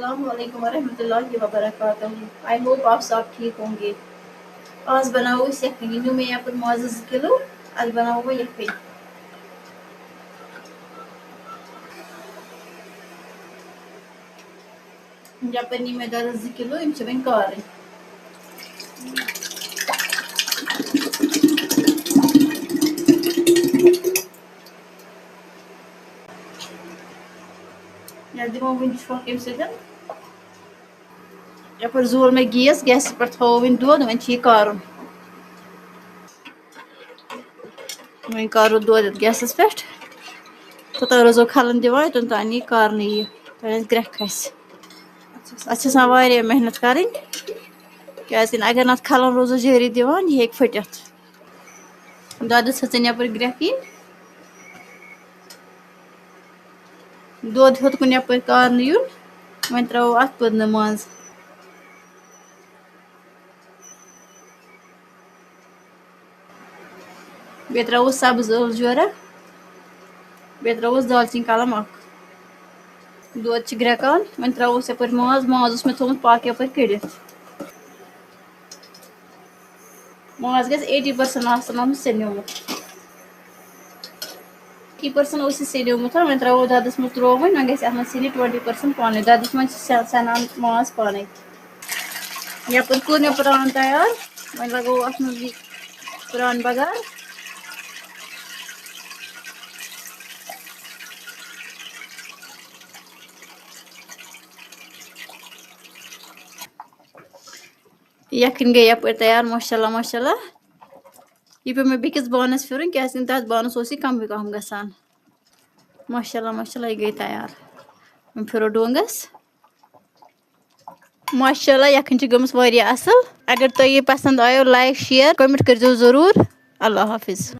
अस्सलाम वालेकुम वरहमतुल्लाहि वबरकातुहू। आई होप आप सब ठीक होंगे। आज बनाओ यखनी नु मैं यहाँ पर माज 2 किलो आज बनाओ यखनी यहाँ नी मैं दादा 2 किलो इन वन कार दिमो वन छोक अम सतन यहाँ जोल मैं गैस पे थो वन दोद वन कार वन करो दोद गैस पे तो रोजो खलन दिवान योतन तान यह कार यह ग्रेख खस अच्छा मेहनत कर अगर ना खलन रोजो जारी दिवान यह हेक फटित दोदस हचन यप ग्रेख दोद हेत कुन यप कार यून वन त्रो अत पद माज बे त्रो सब्ज जोरा बे त्रो दालचीन कलम दोद ग्रेकान वन त्रो यप माज मे थोमुत पाक यप कड़ित माज गस 80% सनोमुत 80% सनोमुत वन त्रो ददस मज त्रो वन गस सन 20% पाने ददस मज सनान माज पाने यप कोर मे प्रान तैयार वन लगो अत मज प्रान बगार यखन गई यप तैयार माशाल्लाह माशाल्लाह यह पे मैं बिकिस बानस फिर क्या तथ बानस कम गसान माशाल्लाह माशाल्लाह यह गई तैयार मैं फिर डोंगस माशाल्लाह यखन गमस वारिया असल अगर तो ये पसंद आयो लाइक शेयर कमेंट कर जरूर। अल्लाह हाफिज।